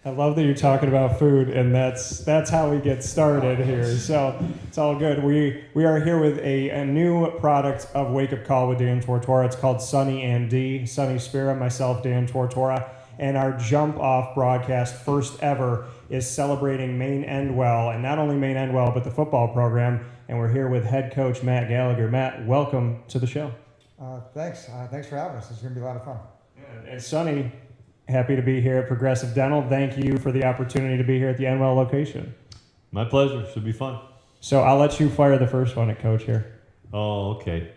I love that you're talking about food, and that's how we get started here. So it's all good. We are here with a new product of Wake Up Call with Dan Tortora. It's called Sonny D. Sonny Spira, myself, Dan Tortora. And our jump-off broadcast, first ever, is celebrating Maine-Endwell, and not only Maine-Endwell, but the football program. And we're here with head coach Matt Gallagher. Matt, welcome to the show. Thanks. Thanks for having us. It's going to be a lot of fun. And Sonny, happy to be here at Progressive Dental. Thank you for the opportunity to be here at the Endwell location. My pleasure. Should be fun. So I'll let you fire the first one at Coach here. Oh, okay.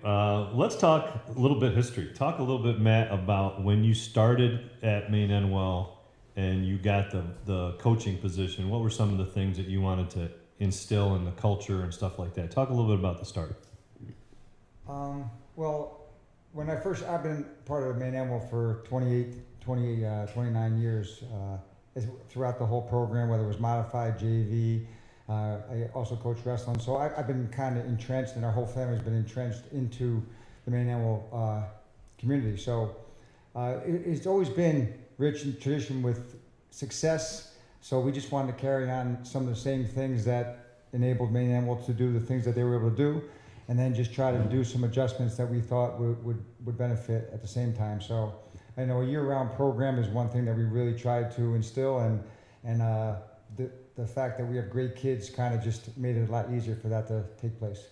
Let's talk a little bit history. Talk a little bit, Matt, about when you started at Maine-Endwell and you got the coaching position. What were some of the things that you wanted to instill in the culture and stuff like that? Talk a little bit about the start. Well, when I've been part of Maine-Endwell for 29 years, throughout the whole program, whether it was modified, JV, I also coach wrestling. So I've been kind of entrenched, and our whole family's been entrenched into the Maine-Endwell community. So it's always been rich in tradition with success. So we just wanted to carry on some of the same things that enabled Maine-Endwell to do the things that they were able to do, and then just try to do some adjustments that we thought would benefit at the same time. So I know a year-round program is one thing that we really tried to instill, and the fact that we have great kids kind of just made it a lot easier for that to take place.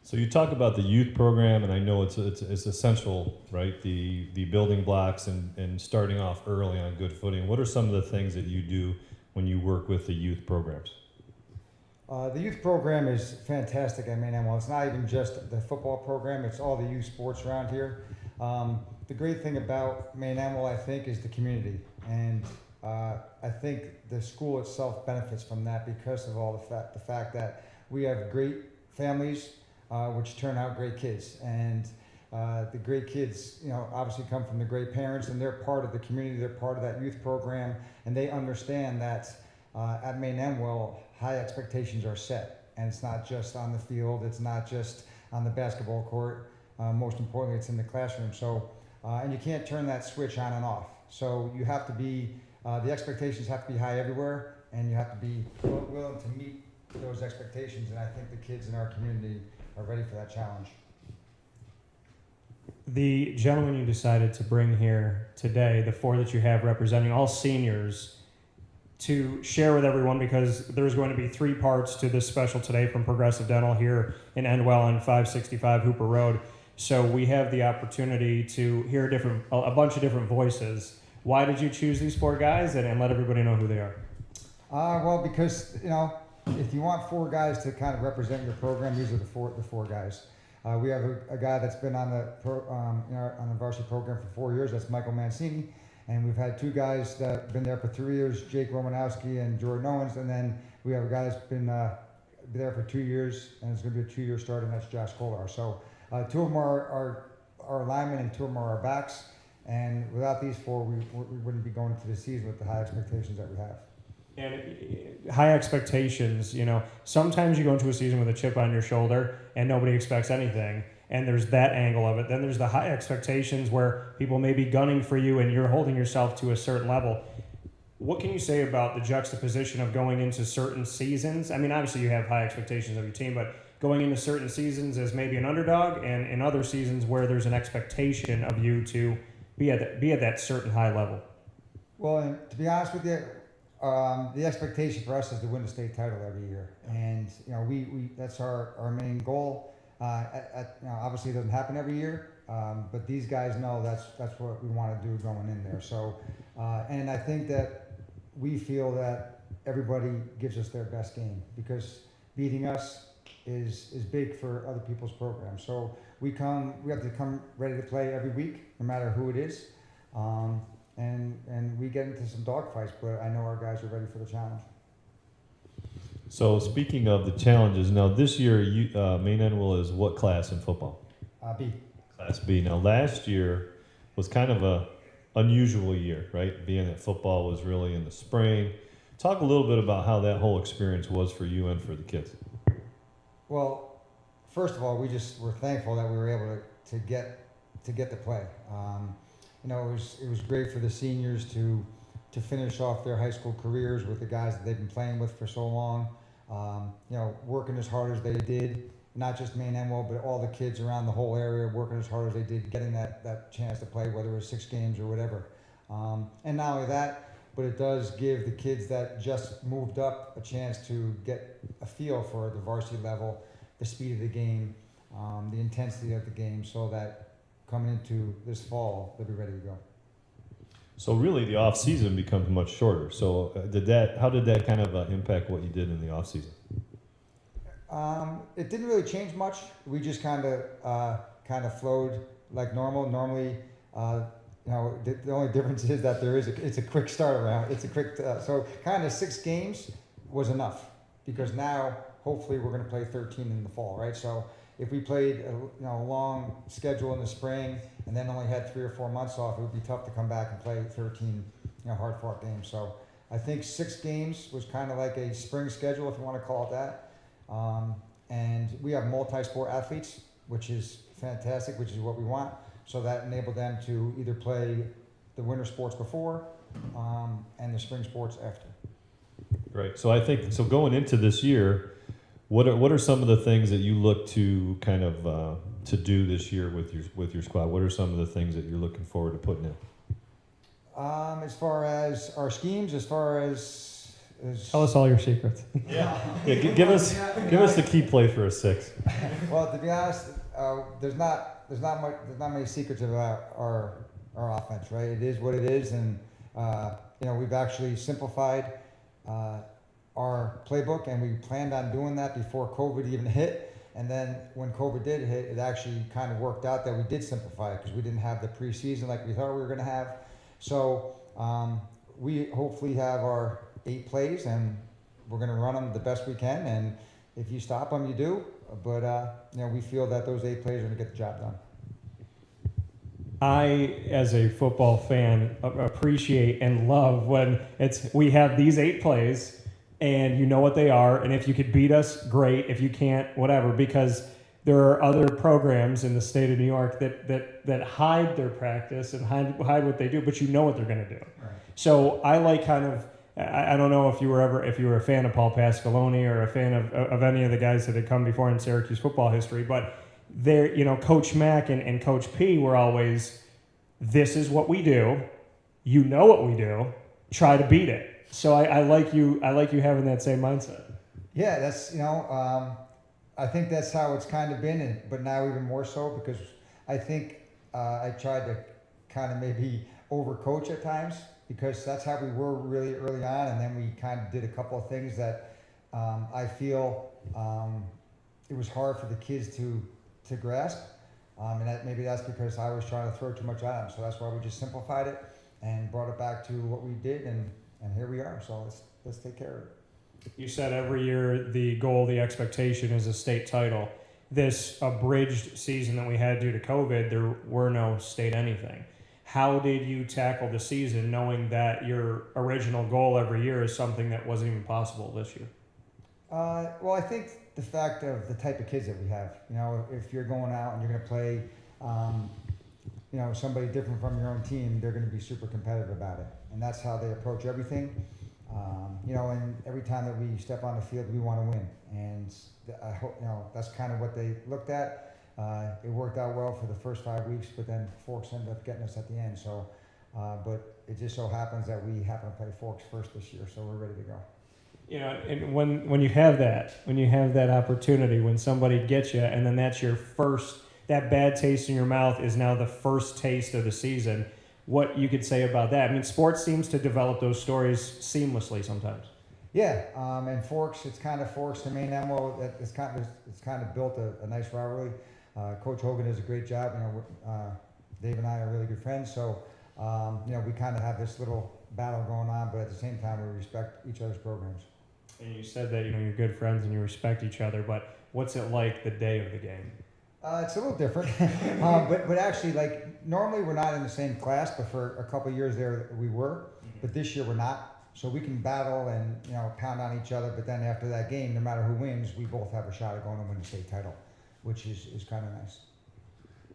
So you talk about the youth program, and I know it's essential, right? The building blocks and starting off early on good footing. What are some of the things that you do when you work with the youth programs? The youth program is fantastic at Maine-Endwell. It's not even just the football program, it's all the youth sports around here. The great thing about Maine-Endwell, I think, is the community. And I think the school itself benefits from that because of all the fact that we have great families, which turn out great kids. And the great kids, obviously come from the great parents, and they're part of the community, they're part of that youth program, and they understand that at Maine-Endwell, high expectations are set. And it's not just on the field, it's not just on the basketball court. Most importantly, it's in the classroom. So, and you can't turn that switch on and off. So you have to be, the expectations have to be high everywhere, and you have to be willing to meet those expectations. And I think the kids in our community are ready for that challenge. The gentleman you decided to bring here today, the four that you have representing all seniors, to share with everyone, because there's going to be three parts to this special today from Progressive Dental here in Endwell on 565 Hooper Road. So we have the opportunity to hear a bunch of different voices. Why did you choose these four guys, and let everybody know who they are? Well, because if you want four guys to kind of represent your program, these are the four guys. We have a guy that's been on the varsity program for 4 years. That's Michael Mancini, and we've had two guys that have been there for 3 years, Jake Romanowski and Jordan Owens, and then we have a guy that's been there for 2 years, and it's going to be a 2-year starter, and that's Josh Kolar. So two of them are our linemen, and two of them are our backs. And without these four, we wouldn't be going into the season with the high expectations that we have. And high expectations, sometimes you go into a season with a chip on your shoulder and nobody expects anything. And there's that angle of it. Then there's the high expectations where people may be gunning for you and you're holding yourself to a certain level. What can you say about the juxtaposition of going into certain seasons? I mean, obviously you have high expectations of your team, but going into certain seasons as maybe an underdog, and in other seasons where there's an expectation of you to be at that certain high level. Well, and to be honest with you, the expectation for us is to win the state title every year, and we that's our main goal. Obviously, it doesn't happen every year, but these guys know that's what we want to do going in there. So, and I think that we feel that everybody gives us their best game, because beating us is big for other people's programs. So we have to come ready to play every week, no matter who it is. And we get into some dogfights, but I know our guys are ready for the challenge. So speaking of the challenges, now this year, Maine-Endwell is what class in football? B. Class B. Now last year was kind of a unusual year, right? Being that football was really in the spring. Talk a little bit about how that whole experience was for you and for the kids. Well, first of all, we just were thankful that we were able to get to play. It was great for the seniors to to finish off their high school careers with the guys that they've been playing with for so long. Working as hard as they did, not just Maine-Endwell, but all the kids around the whole area working as hard as they did, getting that chance to play, whether it was 6 games or whatever. And not only that, but it does give the kids that just moved up a chance to get a feel for the varsity level, the speed of the game, the intensity of the game, so that coming into this fall, they'll be ready to go. So really, the off season becomes much shorter. So how did that kind of impact what you did in the off season? It didn't really change much. We just kind of flowed like normal. Normally, the only difference is that it's a quick start around. It's a quick so kind of 6 games was enough, because now hopefully we're going to play 13 in the fall, right? So if we played a long schedule in the spring and then only had 3 or 4 months off, it would be tough to come back and play 13 hard-fought games. So I think 6 games was kind of like a spring schedule, if you want to call it that. And we have multi-sport athletes, which is fantastic, which is what we want. So that enabled them to either play the winter sports before and the spring sports after. Right. So I think going into this year, what are some of the things that you look to kind of to do this year with your squad? What are some of the things that you're looking forward to putting in? As far as our schemes, Tell us all your secrets. Yeah. Give us the key play for a 6. Well, to be honest, there's not many secrets about our offense, right? It is what it is, and we've actually simplified our playbook, and we planned on doing that before COVID even hit. And then when COVID did hit, it actually kind of worked out that we did simplify it, because we didn't have the preseason like we thought we were going to have. So we hopefully have our 8 plays, and we're going to run them the best we can. And if you stop them, you do. But we feel that those 8 plays are going to get the job done. I, as a football fan, appreciate and love when we have these 8 plays, and you know what they are, and if you could beat us, great. If you can't, whatever, because there are other programs in the state of New York that hide their practice and hide what they do, but you know what they're going to do. Right. So I like I don't know if you were a fan of Paul Pasqualoni or a fan of any of the guys that had come before in Syracuse football history, but Coach Mack and Coach P were always, this is what we do, you know what we do, try to beat it. So I like you having that same mindset. Yeah, that's I think that's how it's kind of been, but now even more so, because I think I tried to kind of maybe overcoach at times, because that's how we were really early on, and then we kind of did a couple of things that I feel it was hard for the kids to grasp, and maybe that's because I was trying to throw too much at them. So that's why we just simplified it and brought it back to what we did, and here we are. So let's take care of it. You said every year the goal, the expectation is a state title. This abridged season that we had due to COVID, there were no state anything. How did you tackle the season knowing that your original goal every year is something that wasn't even possible this year? Well, I think the fact of the type of kids that we have. If you're going out and you're going to play, somebody different from your own team, they're going to be super competitive about it. And that's how they approach everything. And every time that we step on the field, we want to win. And I hope, that's kind of what they looked at. It worked out well for the first 5 weeks, but then Forks ended up getting us at the end. So, but it just so happens that we happen to play Forks first this year, so we're ready to go. And when you have that opportunity, when somebody gets you, and then that's your first, that bad taste in your mouth is now the first taste of the season. What you could say about that? I mean, sports seems to develop those stories seamlessly sometimes. Yeah, and Forks, it's kind of Forks to Maine-Endwell. It's kind of built a nice rivalry. Coach Hogan does a great job. Dave and I are really good friends, so we kind of have this little battle going on, but at the same time, we respect each other's programs. And you said that you're good friends and you respect each other, but what's it like the day of the game? It's a little different, but actually, normally we're not in the same class, but for a couple of years there we were, but this year we're not. So we can battle and pound on each other, but then after that game, no matter who wins, we both have a shot at going to win the state title, which is kind of nice.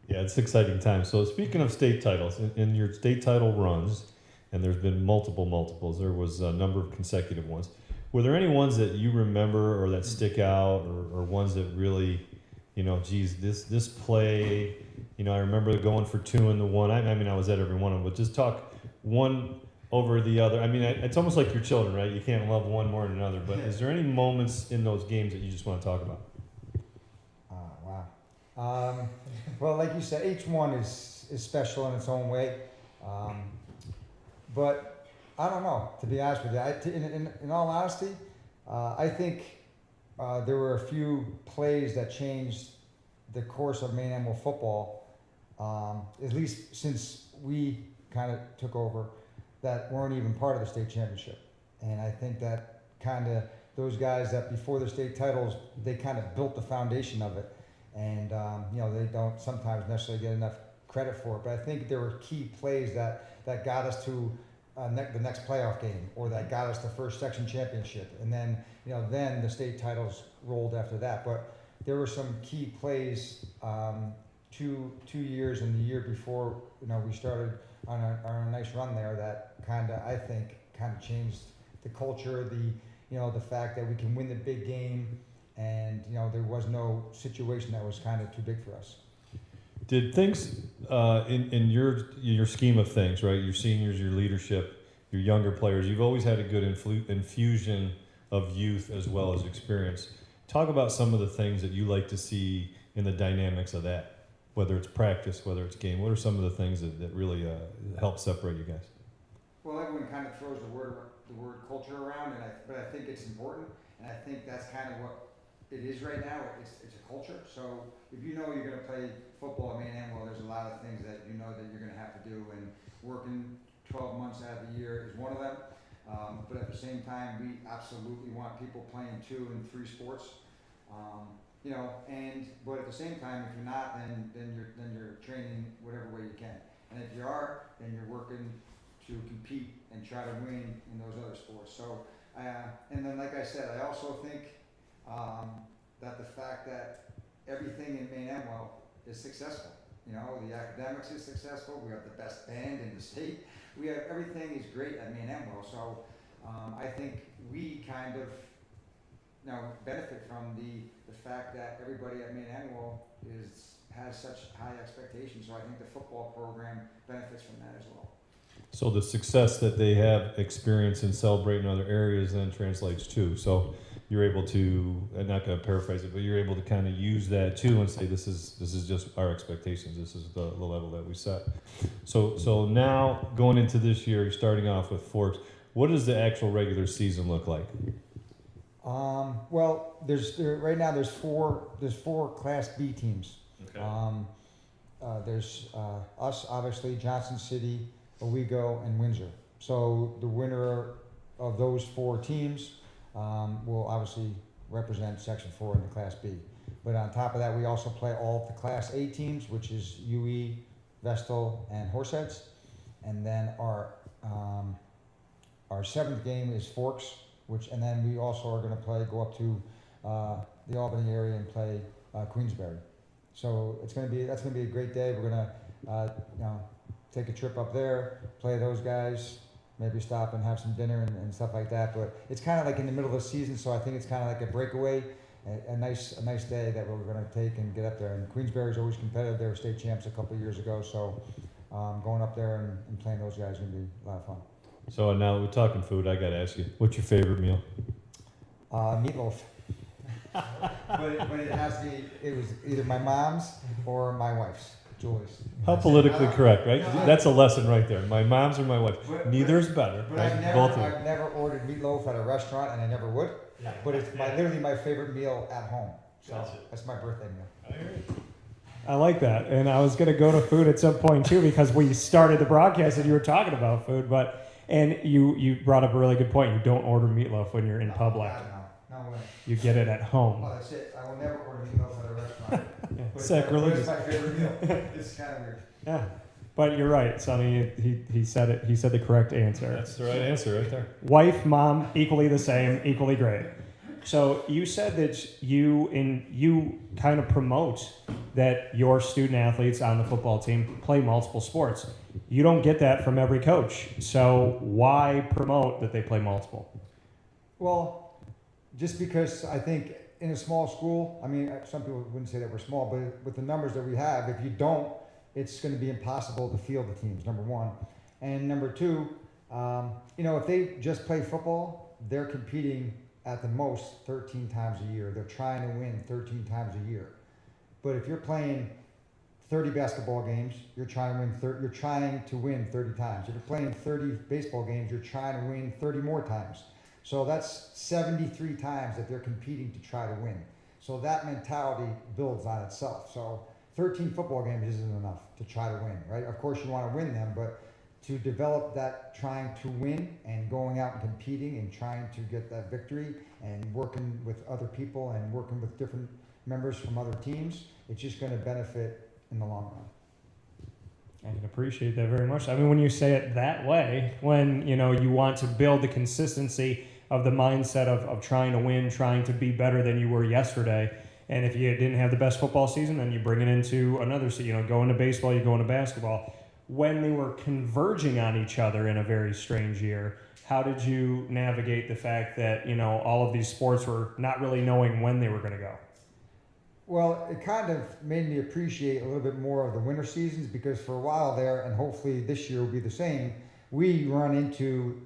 Yeah, it's an exciting time. So speaking of state titles, in your state title runs, and there's been multiples. There was a number of consecutive ones. Were there any ones that you remember or that stick out, or ones that really, geez, this play, I remember going for 2 in the one. I mean, I was at every one of them, but just talk one over the other. I mean, it's almost like your children, right? You can't love one more than another. But is there any moments in those games that you just want to talk about? Wow. Well, like you said, each one is special in its own way. But I don't know, to be honest with you. In all honesty, I think there were a few plays that changed the course of Maine-Endwell football, at least since we kind of took over, that weren't even part of the state championship. And I think that kind of those guys that before the state titles, they kind of built the foundation of it. And, they don't sometimes necessarily get enough credit for it. But I think there were key plays that got us to the next playoff game, or that got us the first section championship. And then, then the state titles rolled after that. But there were some key plays 2 years and the year before, we started on a nice run there that I think changed the culture, the fact that we can win the big game, and there was no situation that was kind of too big for us. Did things in your scheme of things, right? Your seniors, your leadership, your younger players, you've always had a good infusion of youth as well as experience. Talk about some of the things that you like to see in the dynamics of that. Whether it's practice, whether it's game, what are some of the things that really help separate you guys? Well, everyone kind of throws the word culture around, but I think it's important, and I think that's kind of what it is right now. It's a culture. So if you're going to play football at Maine-Endwell, there's a lot of things that that you're going to have to do, and working 12 months out of the year is one of them. But at the same time, we absolutely want people playing 2 and 3 sports. But at the same time, if you're not, then you're training whatever way you can. And if you are, then you're working to compete and try to win in those other sports. So, and then like I said, I also think that the fact that everything in Maine-Endwell is successful. The academics is successful. We have the best band in the state. We have everything is great at Maine-Endwell. So I think we kind of benefit from the fact that everybody at Maine-Endwell has such high expectations. So I think the football program benefits from that as well. So the success that they have experienced and celebrate in other areas then translates too. So you're able to, I'm not going to paraphrase it, but you're able to kind of use that too and say this is just our expectations. This is the level that we set. So now going into this year, you're starting off with Forks. What does the actual regular season look like? Well, right now there's four Class B teams. Okay. There's us, obviously, Johnson City, Owego, and Windsor. So the winner of those 4 teams will obviously represent Section 4 in the Class B. But on top of that, we also play all of the Class A teams, which is UE, Vestal, and Horseheads. And then our 7th game is Forks, and then we also are going to go up to the Albany area and play Queensbury. So that's going to be a great day. We're going to take a trip up there, play those guys, maybe stop and have some dinner and stuff like that. But it's kind of like in the middle of the season, so I think it's kind of like a breakaway, a nice day that we're going to take and get up there. And Queensbury is always competitive. They were state champs a couple of years ago, so going up there and playing those guys is going to be a lot of fun. So now we're talking food. I got to ask you, what's your favorite meal? Meatloaf. but it has to be. It was either my mom's or my wife's, Julie's. How politically correct, right? That's a lesson right there. My mom's or my wife's. Neither is better. But Right? I've never ordered meatloaf at a restaurant, and I never would. Yeah. But it's literally my favorite meal at home. So Gotcha. that's my birthday meal. I like that. And I was going to go to food at some point too, because we started the broadcast and you were talking about food, and you brought up a really good point. You don't order meatloaf when you're in public. No way. You get it at home. Oh, that's it. I will never order meatloaf at a restaurant. But Sacrilegious. it's my favorite meal. It's kind of weird. Yeah. But you're right, Sonny. He said it. He said the correct answer. That's the right answer right there. Wife, mom, equally the same, equally great. So you said that you kind of promote that your student athletes on the football team play multiple sports. You don't get that from every coach. So why promote that they play multiple? Well, just because I think in a small school, I mean, some people wouldn't say that we're small, but with the numbers that we have, if you don't, it's going to be impossible to field the teams, number one. And number two, if they just play football, they're competing at the most 13 times a year. They're trying to win 13 times a year. But if you're playing 30 basketball games, you're trying to win 30 times. If you're playing 30 baseball games, you're trying to win 30 more times. So that's 73 times that they're competing to try to win. So that mentality builds on itself. So 13 football games isn't enough to try to win, right? Of course you want to win them, but to develop that trying to win and going out and competing and trying to get that victory and working with other people and working with different members from other teams, it's just going to benefit in the long run. I can appreciate that very much. I mean, when you say it that way, when you want to build the consistency of the mindset of trying to win, trying to be better than you were yesterday, and if you didn't have the best football season, then you bring it into another season. Go into baseball, you go into basketball. When they were converging on each other in a very strange year, how did you navigate the fact that all of these sports were not really knowing when they were going to go? Well, it kind of made me appreciate a little bit more of the winter seasons, because for a while there, and hopefully this year will be the same, we run into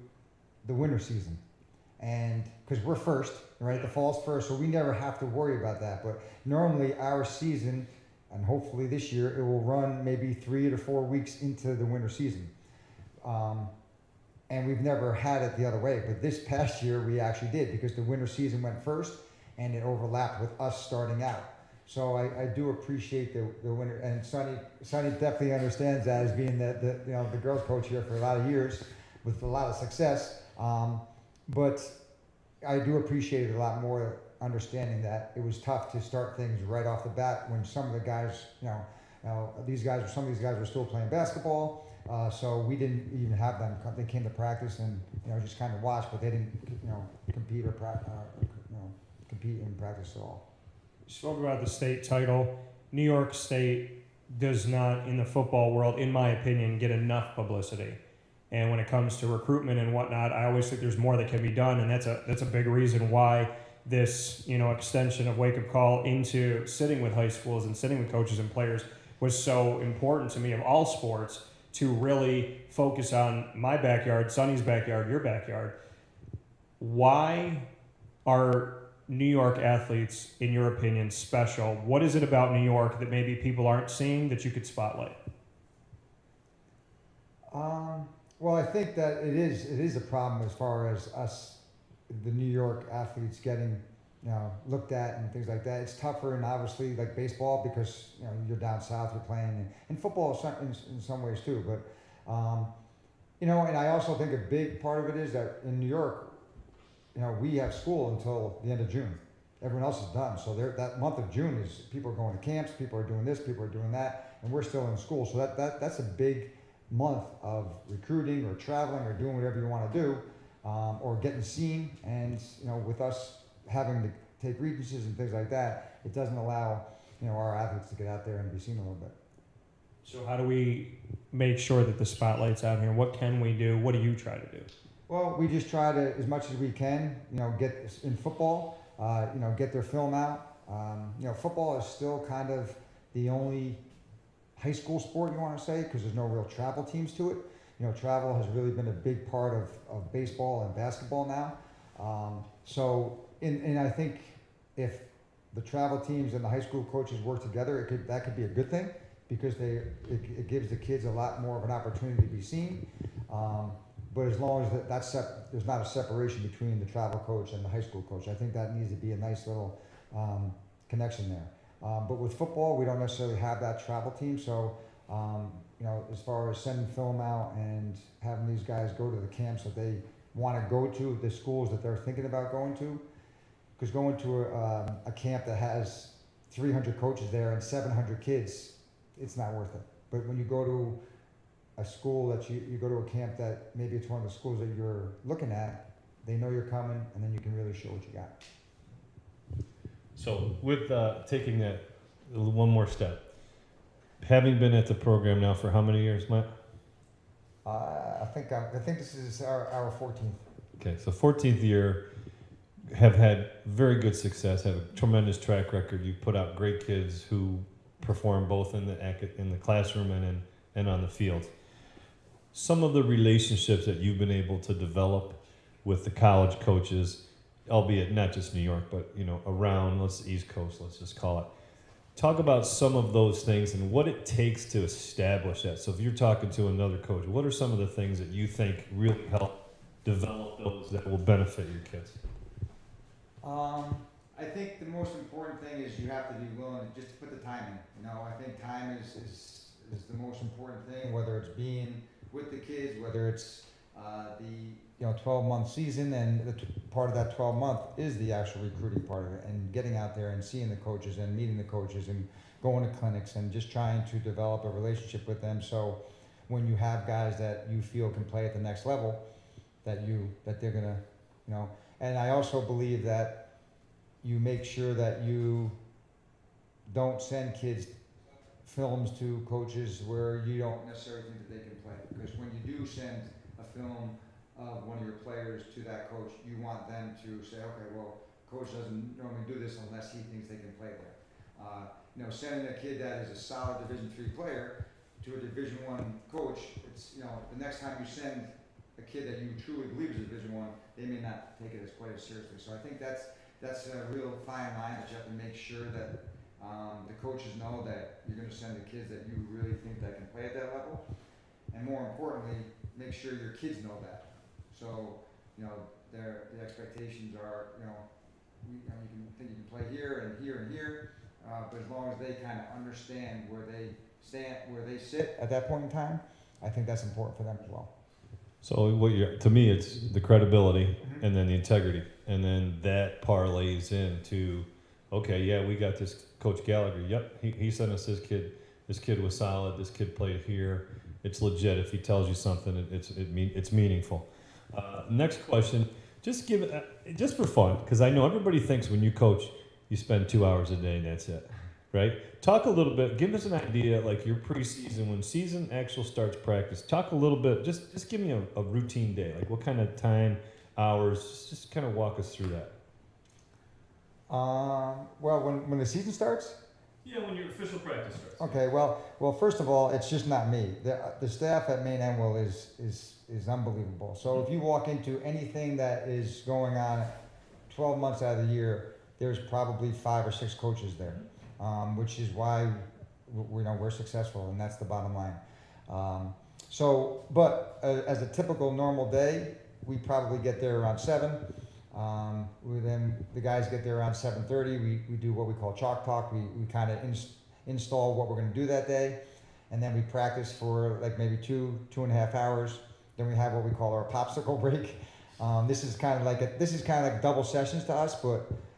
the winter season. And because we're first, right? The fall's first, so we never have to worry about that. But normally our season, and hopefully this year, it will run maybe 3 to 4 weeks into the winter season. And we've never had it the other way. But this past year, we actually did, because the winter season went first, and it overlapped with us starting out. So I do appreciate the winter, and Sonny definitely understands that as being the girls coach here for a lot of years with a lot of success. But I do appreciate it a lot more, understanding that it was tough to start things right off the bat when some of the guys, some of these guys were still playing basketball. So we didn't even have them. They came to practice and just kind of watch, but they didn't compete in practice at all. You spoke about the state title. New York State does not, in the football world, in my opinion, get enough publicity. And when it comes to recruitment and whatnot, I always think there's more that can be done, and that's a big reason why this extension of Wake Up Call into sitting with high schools and sitting with coaches and players was so important to me, of all sports, to really focus on my backyard, Sonny's backyard, your backyard. Why are New York athletes, in your opinion, special? What is it about New York that maybe people aren't seeing that you could spotlight? Well, I think that it is a problem as far as us, the New York athletes, getting looked at and things like that. It's tougher, and obviously like baseball, because you're down south, you're playing, and football in some ways too. But and I also think a big part of it is that in New York, we have school until the end of June. Everyone else is done. So that month of June is people are going to camps, people are doing this, people are doing that, and we're still in school. So that's a big month of recruiting or traveling or doing whatever you want to do, or getting seen. And with us having to take regencies and things like that, it doesn't allow our athletes to get out there and be seen a little bit. So how do we make sure that the spotlight's out here? What can we do? What do you try to do? Well, we just try to, as much as we can, get in football, get their film out. Football is still kind of the only high school sport, you want to say, because there's no real travel teams to it. Travel has really been a big part of baseball and basketball now. And I think if the travel teams and the high school coaches work together, that could be a good thing, because it gives the kids a lot more of an opportunity to be seen. But as long as there's not a separation between the travel coach and the high school coach, I think that needs to be a nice little connection there. But with football, we don't necessarily have that travel team. So, as far as sending film out and having these guys go to the camps that they want to go to, the schools that they're thinking about going to, because going to a camp that has 300 coaches there and 700 kids, it's not worth it. But when you go to a school that you go to a camp that maybe it's one of the schools that you're looking at, they know you're coming, and then you can really show what you got. So with taking that one more step, having been at the program now for how many years, Matt? I think this is our 14th. Okay, so 14th year, have had very good success, have a tremendous track record. You put out great kids who perform both in the classroom and on the field. Some of the relationships that you've been able to develop with the college coaches, albeit not just New York, but around, East Coast, let's just call it. Talk about some of those things and what it takes to establish that. So if you're talking to another coach, what are some of the things that you think really help develop those that will benefit your kids? I think the most important thing is you have to be willing to just put the time in. I think time is the most important thing, whether it's being with the kids, whether it's the 12-month season, and part of that 12-month is the actual recruiting part of it, and getting out there and seeing the coaches and meeting the coaches and going to clinics and just trying to develop a relationship with them. So when you have guys that you feel can play at the next level, that they're gonna, and I also believe that you make sure that you don't send kids films to coaches where you don't necessarily think that they can play. Because when you do send a film of one of your players to that coach, you want them to say, okay, well, coach doesn't normally do this unless he thinks they can play there. Sending a kid that is a solid Division III player to a Division I coach, it's, the next time you send a kid that you truly believe is a Division I, they may not take it as quite as seriously. So I think that's a real fine line that you have to make sure that the coaches know that you're going to send the kids that you really think that can play at that level, and more importantly, make sure your kids know that. So the expectations are you can think you can play here and here and here, but as long as they kind of understand where they stand, where they sit at that point in time, I think that's important for them as well. So to me, it's the credibility and then the integrity, and then that parlays into, okay, yeah, we got this Coach Gallagher. Yep, he sent us his kid. This kid was solid. This kid played here. It's legit. If he tells you something, it's meaningful. Next question, just give it just for fun, because I know everybody thinks when you coach, you spend 2 hours a day and that's it, right? Talk a little bit. Give us an idea, like your preseason, when season actual starts practice. Talk a little bit. Just give me a routine day. Like what kind of time, hours? Just kind of walk us through that. Well, when the season starts. Yeah, when your official practice starts. Okay. Well, first of all, it's just not me. The staff at Maine-Endwell is unbelievable. So if you walk into anything that is going on 12 months out of the year, there's probably 5 or 6 coaches there, which is why we're successful, and that's the bottom line. But as a typical normal day, we probably get there around 7. Then the guys get there around 7:30. We do what we call chalk talk. We kind of install what we're going to do that day, and then we practice for like maybe 2.5 hours. Then we have what we call our popsicle break. This is kind of like double sessions to us,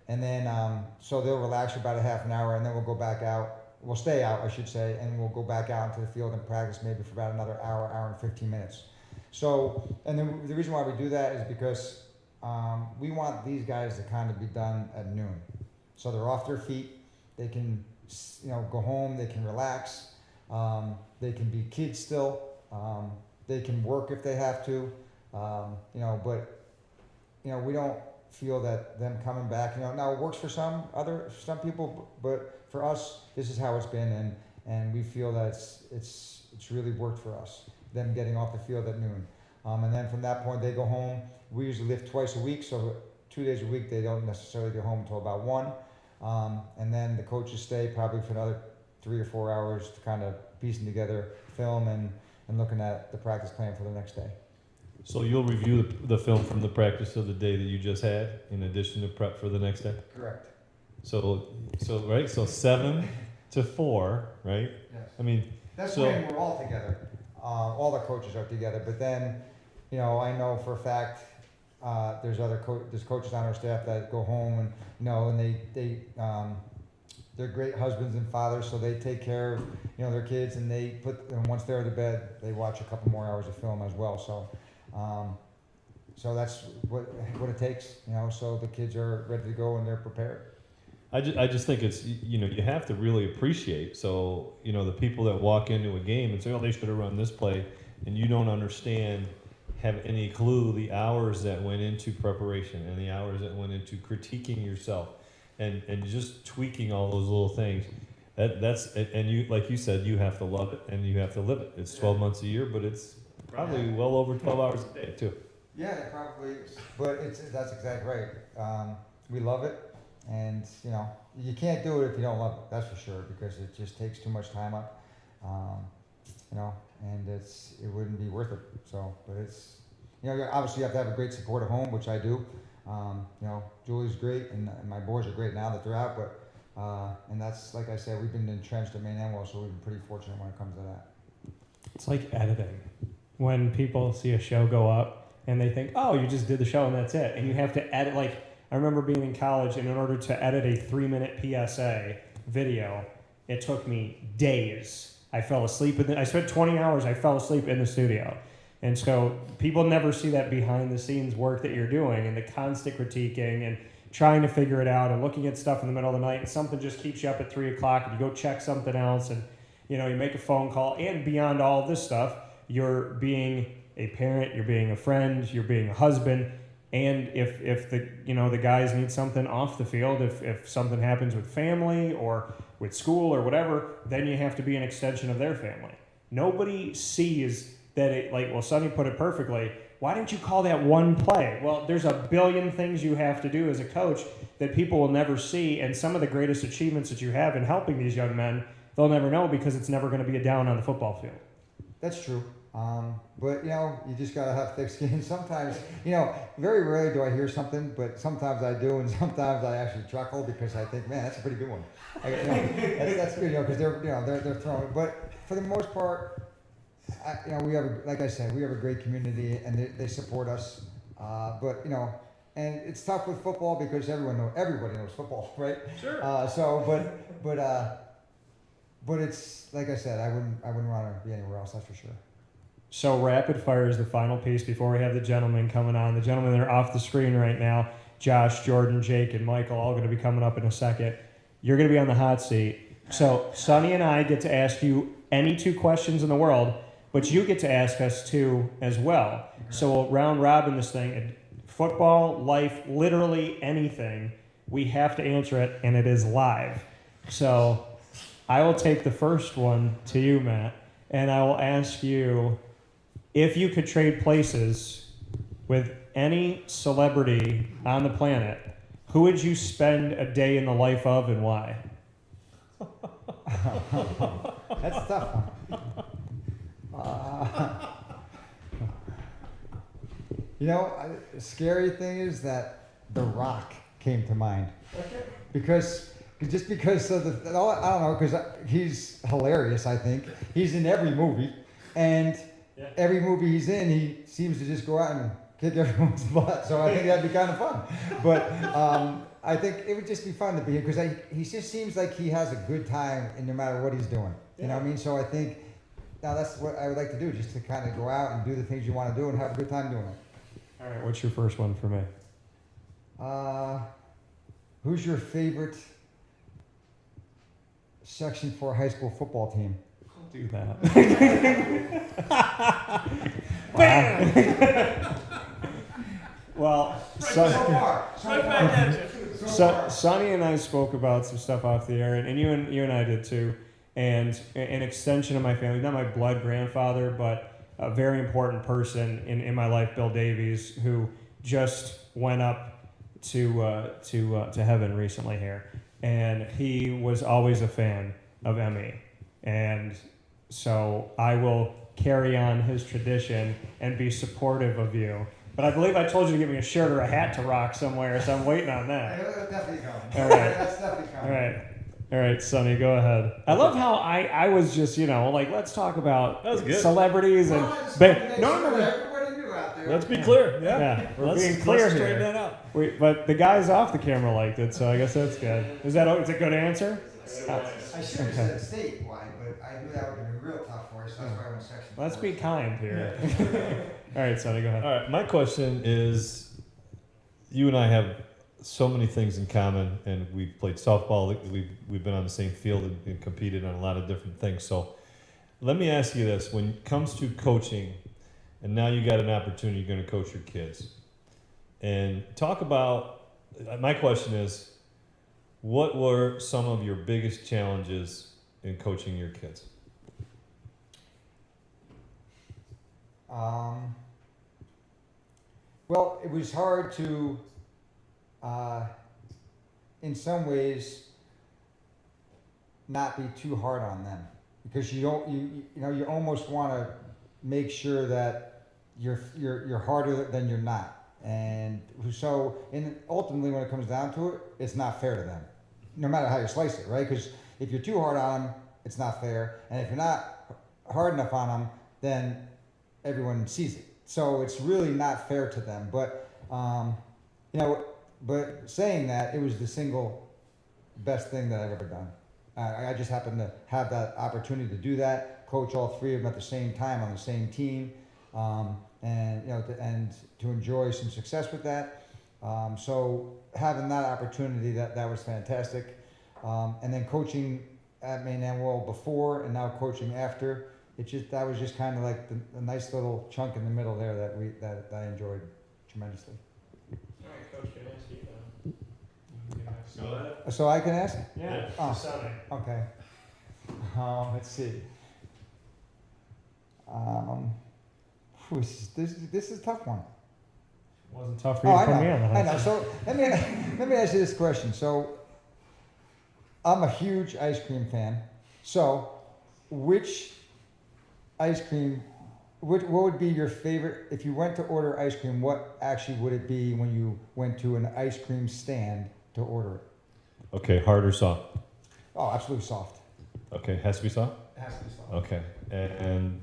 and then so they'll relax for about a half an hour, and then we'll go back out. We'll stay out, I should say, and we'll go back out into the field and practice maybe for about another hour and 15 minutes. So, and then the reason why we do that is because we want these guys to kind of be done at noon. So they're off their feet. They can, go home. They can relax. They can be kids still. They can work if they have to. But we don't feel that them coming back. Now it works for some people, but for us, this is how it's been, and we feel that it's really worked for us. Them getting off the field at noon, and then from that point they go home. We usually lift twice a week, so 2 days a week they don't necessarily get home until about 1. And then the coaches stay probably for another 3 or 4 hours to kind of piecing together film and looking at the practice plan for the next day. So you'll review the film from the practice of the day that you just had, in addition to prep for the next day? Correct. So 7 to 4, right? Yes. I mean, that's when we're all together. All the coaches are together, but then, I know for a fact there's coaches on our staff that go home and they're great husbands and fathers, so they take care of their kids, and and once they're to bed, they watch a couple more hours of film as well. So that's what it takes, so the kids are ready to go and they're prepared. I just think it's, you have to really appreciate. So, the people that walk into a game and say, oh, they should have run this play, and you don't understand, have any clue the hours that went into preparation and the hours that went into critiquing yourself and just tweaking all those little things. And you, like you said, you have to love it and you have to live it. It's 12 months a year, but it's probably well over 12 hours a day too. Yeah, it probably is. But that's exactly right. We love it, and you can't do it if you don't love it. That's for sure, because it just takes too much time up. And it wouldn't be worth it. So, but it's obviously you have to have a great support at home, which I do. Julie's great, and my boys are great now that they're out. But and that's, like I said, we've been entrenched at Maine-Endwell, so we've been pretty fortunate when it comes to that. It's like editing. When people see a show go up and they think, oh, you just did the show and that's it. And you have to edit. Like, I remember being in college, and in order to edit a 3-minute PSA video, it took me days. I fell asleep. I spent 20 hours, I fell asleep in the studio. And so people never see that behind the scenes work that you're doing, and the constant critiquing and trying to figure it out and looking at stuff in the middle of the night, and something just keeps you up at 3 o'clock, and you go check something else, and you make a phone call. And beyond all of this stuff, you're being a parent, you're being a friend, you're being a husband. And if the guys need something off the field, if something happens with family or with school or whatever, then you have to be an extension of their family. Nobody sees that Sonny put it perfectly. Why didn't you call that one play? Well, there's a billion things you have to do as a coach that people will never see, and some of the greatest achievements that you have in helping these young men, they'll never know, because it's never going to be a down on the football field. That's true. But you just gotta have thick skin. Sometimes, very rarely do I hear something, but sometimes I do, and sometimes I actually chuckle because I think, man, that's a pretty good one. That's good, because they're throwing. But for the most part, we have, like I said, we have a great community, and they support us. But and it's tough with football because everybody knows football, right? Sure. But it's like I said, I wouldn't want to be anywhere else. That's for sure. So rapid fire is the final piece before we have the gentlemen coming on. The gentlemen that are off the screen right now, Josh, Jordan, Jake, and Michael, all going to be coming up in a second. You're going to be on the hot seat. So Sonny and I get to ask you any 2 questions in the world, but you get to ask us 2 as well. So we'll round robin this thing. Football, life, literally anything. We have to answer it, and it is live. So I will take the first one to you, Matt, and I will ask you, if you could trade places with any celebrity on the planet, who would you spend a day in the life of, and why? That's a tough one. The scary thing is that The Rock came to mind. Because of I don't know, because he's hilarious, I think. He's in every movie, and every movie he's in, he seems to just go out and kick everyone's butt. So I think that'd be kind of fun. But I think it would just be fun to be him, because he just seems like he has a good time no matter what he's doing. You know what I mean? So I think that's what I would like to do, just to kind of go out and do the things you want to do and have a good time doing it. All right, what's your first one for me? Who's your favorite Section 4 high school football team? Don't do that. Bam! Well, Sonny and I spoke about some stuff off the air, and you and I did too. And an extension of my family, not my blood grandfather, but a very important person in my life, Bill Davies, who just went up to heaven recently here. And he was always a fan of Emmy. And so I will carry on his tradition and be supportive of you. But I believe I told you to get me a shirt or a hat to rock somewhere, so I'm waiting on that. That's definitely coming. All right. That's definitely coming. All right, Sonny, go ahead. I love how I was just, let's talk about celebrities and... Everybody knew out there. Let's be clear. Yeah. We're being clear let's here. straighten that out. But the guys off the camera liked it, so I guess that's good. Is it a good answer? I should have said statewide, but I knew that would have been real tough for us. That's why I went Section 4. Let's be kind here. All right, Sonny, go ahead. All right, my question is, you and I have so many things in common, and we've played softball. We've been on the same field and competed on a lot of different things. So let me ask you this: when it comes to coaching, and now you got an opportunity, you're going to coach your kids, and talk about. My question is, what were some of your biggest challenges in coaching your kids? Well, it was hard to, in some ways, not be too hard on them, because you almost want to make sure that you're harder than you're not, and ultimately when it comes down to it, it's not fair to them, no matter how you slice it, right? Because if you're too hard on them, it's not fair, and if you're not hard enough on them, then everyone sees it. So it's really not fair to them. But but saying that, it was the single best thing that I've ever done. I just happened to have that opportunity to do that, coach all three of them at the same time on the same team, and to enjoy some success with that. So having that opportunity, that was fantastic. And then coaching at Maine-Endwell before and now coaching after, that was just kind of like the nice little chunk in the middle there that I enjoyed tremendously. All right, Coach, can I ask you? Go ahead. So I can ask? Yeah. Oh. Sonny. Okay. Let's see. This is a tough one. Wasn't tough for you to put me on the hot I know. seat. So let me ask you this question. So I'm a huge ice cream fan. So which ice cream, what would be your favorite, if you went to order ice cream, what actually would it be when you went to an ice cream stand to order it? Okay, hard or soft? Oh, absolutely soft. Okay, has to be soft? It has to be soft. Okay, and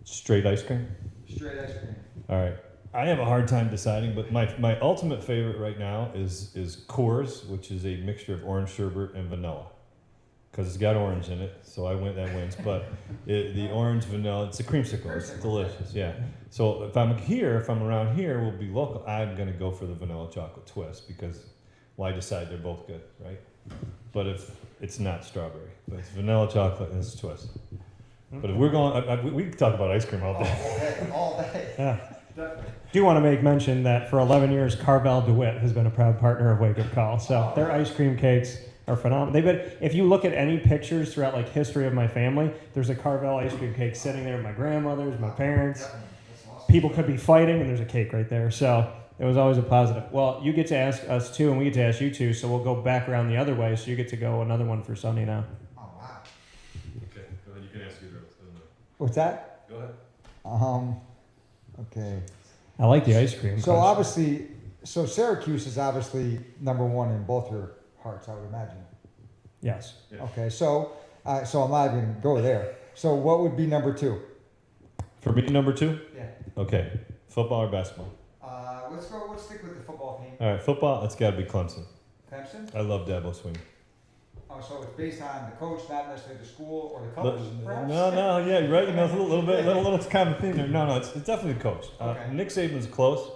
straight ice cream? Straight ice cream. All right. I have a hard time deciding, but my ultimate favorite right now is Coors, which is a mixture of orange sherbet and vanilla, because it's got orange in it. So that wins. But the orange vanilla, it's a creamsicle. It's delicious. Yeah. So if I'm around here, we'll be local. I'm gonna go for the vanilla chocolate twist because, well, I decide they're both good, right? But if it's not strawberry, but it's vanilla chocolate and it's twist. But if we're going, we can talk about ice cream all day. All day. Yeah. Do want to make mention that for 11 years, Carvel DeWitt has been a proud partner of Wake Up Call. So their ice cream cakes are phenomenal. They've been, if you look at any pictures throughout like history of my family, there's a Carvel ice cream cake sitting there with my grandmother's, my parents. People could be fighting, and there's a cake right there. So it was always a positive. Well, you get to ask us too, and we get to ask you too. So we'll go back around the other way. So you get to go another one for Sonny now. Oh wow. Okay, go ahead. You can ask either. What's that? Go ahead. Okay. I like the ice cream. So question. obviously, Syracuse is obviously number one in both your hearts, I would imagine. Yes. Yeah. Okay, so I'm not even gonna go there. So what would be number two? For me, number two? Yeah. Okay, football or basketball? Let's stick with the football team. All right, football, it's got to be Clemson. Clemson? I love Dabo Sweeney. Oh, so it's based on the coach, not necessarily the school or the colors, perhaps? No, yeah, you're right. You know, it's a little common theme there. No, it's definitely the coach. Okay. Nick Saban's close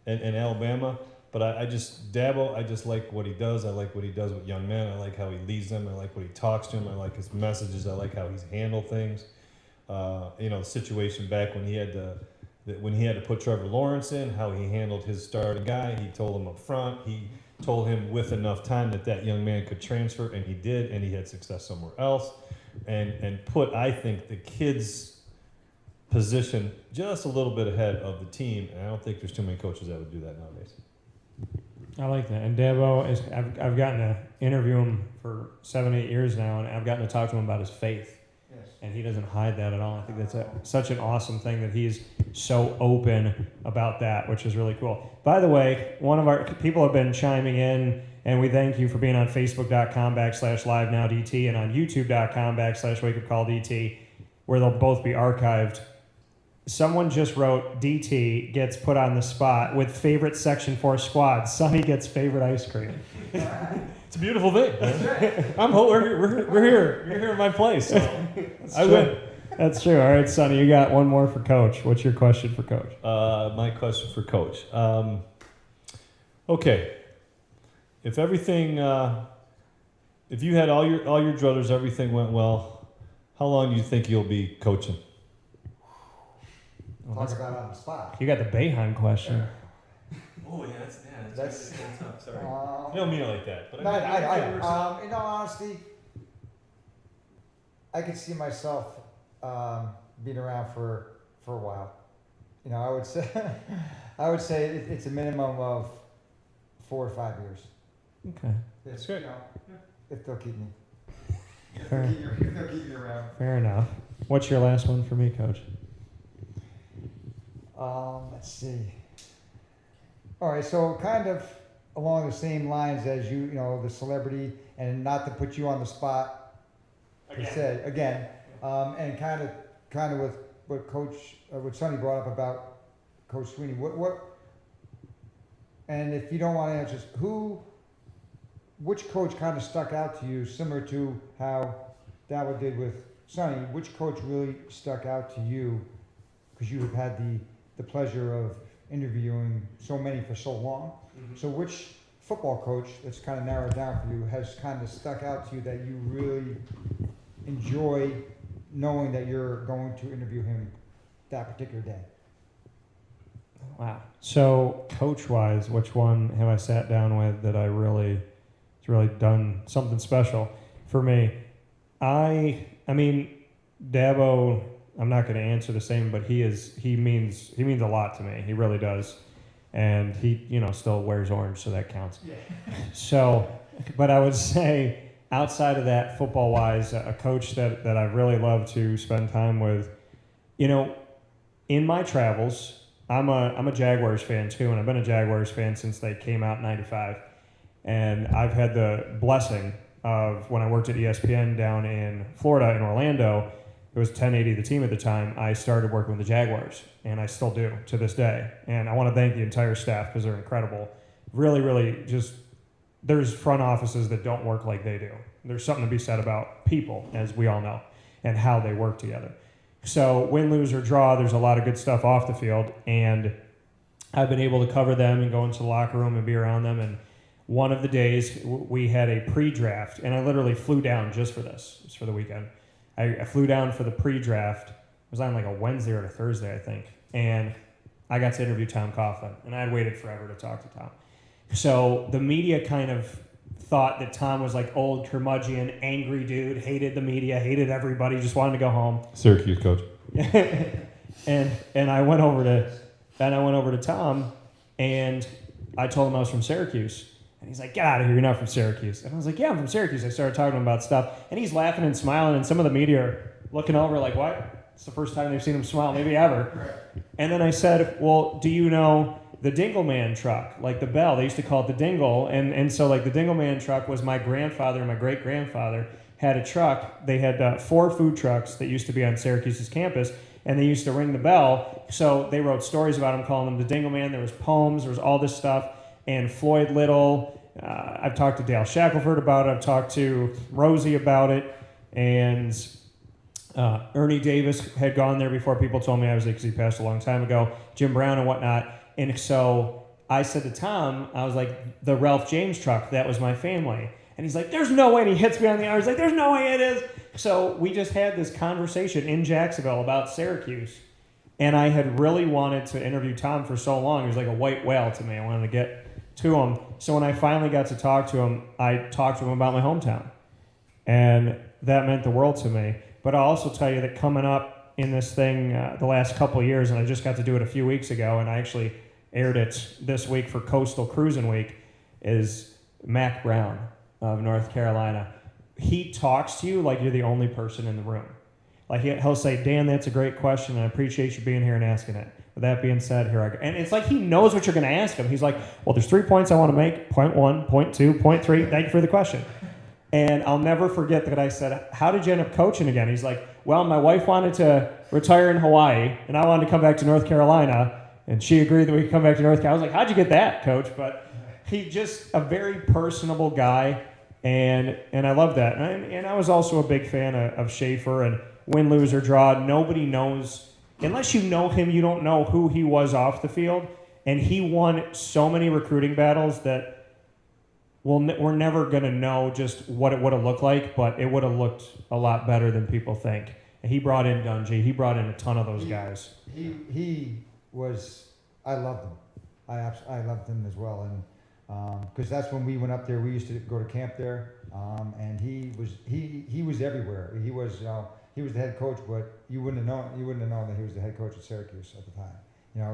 in Alabama, but I just like what he does. I like what he does with young men. I like how he leads them. I like what he talks to them. I like his messages. I like how he's handled things. The situation back when he had to put Trevor Lawrence in, how he handled his starting guy. He told him up front. He told him with enough time that young man could transfer, and he did, and he had success somewhere else, and put, I think, the kids' position just a little bit ahead of the team, and I don't think there's too many coaches that would do that nowadays. I like that. And Dabo is, I've gotten to interview him for 7-8 years now, and I've gotten to talk to him about his faith. Yes. And he doesn't hide that at all. I think that's such an awesome thing that he's so open about that, which is really cool. By the way, one of our people have been chiming in, and we thank you for being on Facebook.com/LiveNowDT and on YouTube.com/WakeUpCallDT, where they'll both be archived. Someone just wrote, DT gets put on the spot with favorite Section 4 squad. Sonny gets favorite ice cream. It's a beautiful thing. We're here. You're here in my place. So I win. That's true. All right, Sonny, you got one more for Coach. What's your question for Coach? My question for Coach. Okay, if everything, if you had all your druthers, everything went well, how long do you think you'll be coaching? Talk about it on the spot. You got the Bayheim question. Oh yeah, That's tough. Sorry. I don't mean it like that, but No, I in all honesty, I could see myself being around for a while. You know, I would say it's a minimum of 4 or 5 years. Okay. That's good. You know, if they'll keep me. Fair. If they'll keep me around. Fair enough. What's your last one for me, Coach? Let's see. All right, so kind of along the same lines as you know, the celebrity, and not to put you on the spot per se again, and kind of with what what Sonny brought up about Coach Sweeney. What? And if you don't want to answer, which coach kind of stuck out to you, similar to how Dabo did with Sonny? Which coach really stuck out to you because you have had the pleasure of interviewing so many for so long? Mm-hmm. So which football coach, that's kind of narrowed down for you, has kind of stuck out to you that you really enjoy knowing that you're going to interview him that particular day? Wow. So coach-wise, which one have I sat down with that it's really done something special for me? I mean, Dabo, I'm not going to answer the same, but he means a lot to me. He really does. And he, still wears orange, so that counts. Yeah. So, but I would say outside of that, football-wise, a coach that I really love to spend time with, in my travels, I'm a Jaguars fan too, and I've been a Jaguars fan since they came out in '95. And I've had the blessing of, when I worked at ESPN down in Florida, in Orlando, it was 1080 the team at the time, I started working with the Jaguars, and I still do to this day. And I want to thank the entire staff because they're incredible. Really, really just, there's front offices that don't work like they do. There's something to be said about people, as we all know, and how they work together. So win, lose, or draw, there's a lot of good stuff off the field, and I've been able to cover them and go into the locker room and be around them. And one of the days we had a pre-draft, and I literally flew down just for this. It was for the weekend. I flew down for the pre-draft. It was on like a Wednesday or a Thursday, I think. And I got to interview Tom Coughlin, and I had waited forever to talk to Tom. So the media kind of thought that Tom was like old curmudgeon, angry dude, hated the media, hated everybody, just wanted to go home. Syracuse coach. and I went over to Tom, and I told him I was from Syracuse. And he's like, "Get out of here, you're not from Syracuse." And I was like, "Yeah, I'm from Syracuse." I started talking to him about stuff, and he's laughing and smiling, and some of the media are looking over like, "What? It's the first time they've seen him smile, maybe ever." And then I said, "Well, do you know the Dingle Man truck, like the bell? They used to call it the Dingle." And so like the Dingle Man truck was my grandfather and my great-grandfather had a truck. They had 4 food trucks that used to be on Syracuse's campus, and they used to ring the bell. So they wrote stories about him, calling him the Dingle Man. There was poems, there was all this stuff. And Floyd Little, I've talked to Dale Shackelford about it. I've talked to Rosie about it. And Ernie Davis had gone there before people told me I was there because he passed a long time ago. Jim Brown and whatnot. And so I said to Tom, I was like, the Ralph James truck, that was my family. And he's like, "There's no way." And he hits me on the arm. I was like, "There's no way it is." So we just had this conversation in Jacksonville about Syracuse. And I had really wanted to interview Tom for so long. He was like a white whale to me. I wanted to get to him. So when I finally got to talk to him, I talked to him about my hometown. And that meant the world to me. But I'll also tell you that coming up in this thing the last couple of years, and I just got to do it a few weeks ago, and I actually aired it this week for Coastal Cruising Week, is Mac Brown of North Carolina. He talks to you like you're the only person in the room. Like he'll say, "Dan, that's a great question, and I appreciate you being here and asking it. With that being said, here I go." And it's like he knows what you're going to ask him. He's like, "Well, there's 3 points I want to make. Point 1, point 2, point 3. Thank you for the question." And I'll never forget that I said, "How did you end up coaching again?" He's like, "Well, my wife wanted to retire in Hawaii, and I wanted to come back to North Carolina, and she agreed that we could come back to North Carolina." I was like, "How'd you get that, Coach?" But he's just a very personable guy, and I love that. And I was also a big fan of Schaefer, and win, lose, or draw. Nobody knows, unless you know him, you don't know who he was off the field. And he won so many recruiting battles that we're never going to know just what it would have looked like, but it would have looked a lot better than people think. And he brought in Dungy. He brought in a ton of those guys. He was, I loved him. I loved him as well. And because that's when we went up there. We used to go to camp there, and he was everywhere. He was the head coach, but you wouldn't have known that he was the head coach at Syracuse at the time.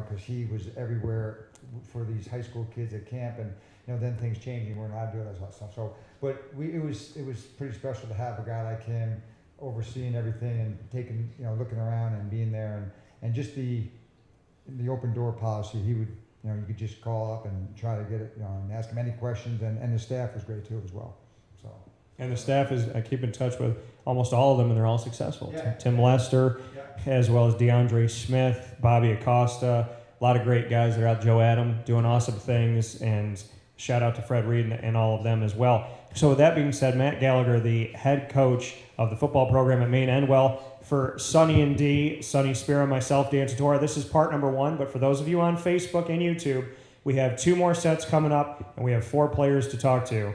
Because he was everywhere for these high school kids at camp, and then things changed. You weren't allowed to do that sort of stuff. So, but it was pretty special to have a guy like him overseeing everything and taking looking around and being there, and just the open door policy. He would. You could just call up and try to get it, and ask him any questions, and the staff was great too as well. So. And the staff I keep in touch with almost all of them, and they're all successful. Yeah. Tim Lester, as well as DeAndre Smith, Bobby Acosta, a lot of great guys that are out. Joe Adam doing awesome things, and shout out to Fred Reed and all of them as well. So with that being said, Matt Gallagher, the head coach of the football program at Maine-Endwell. For Sonny and D, Sonny Spira, myself, Dan Tortora, this is part number 1. But for those of you on Facebook and YouTube, we have 2 more sets coming up, and we have 4 players to talk to.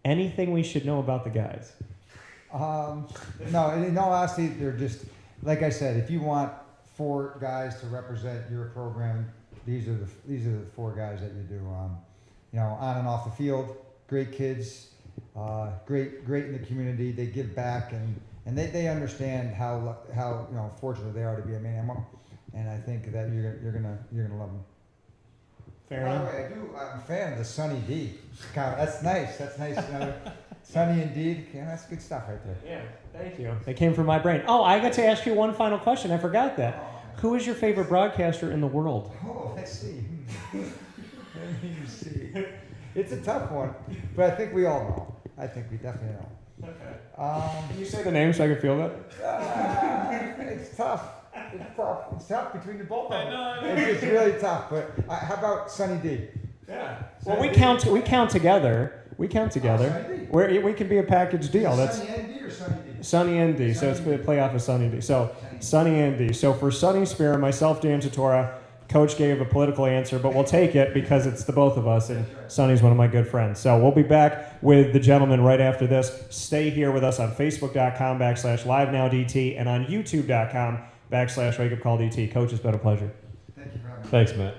Anything we should know about the guys? No, in all honesty, they're just, like I said, if you want 4 guys to represent your program, these are the 4 guys that you do. On and off the field, great kids, great in the community. They give back, and they understand how fortunate they are to be at Maine-Endwell, and I think that you're gonna love them. Fair By the enough. way, I'm a fan of the Sonny D. That's nice. Sonny and D. That's good stuff right there. Yeah, thank you. It came from my brain. Oh, I got to ask you one final question. I forgot that. Who is your favorite broadcaster in the world? Oh, let's see. Let me see. It's a tough one, but I think we all know. I think we definitely know. Okay. Can you say the name so I can feel that? It's tough. It's tough between the both of them. It's really tough. But how about Sonny D? Yeah. Well, we count together. We count together. Sonny D. We can be a package deal. That's Sonny and D or Sonny D? Sonny and D. So it's a playoff of Sonny D. So Sonny and D. So for Sonny Spira, myself, Dan Tortora, Coach gave a political answer, but we'll take it because it's the both of us, and Sonny's one of my good friends. So we'll be back with the gentleman right after this. Stay here with us on Facebook.com/LiveNowDT and on YouTube.com/WakeUpCallDT. Coach, it's been a pleasure. Thank you very much. Thanks, Matt.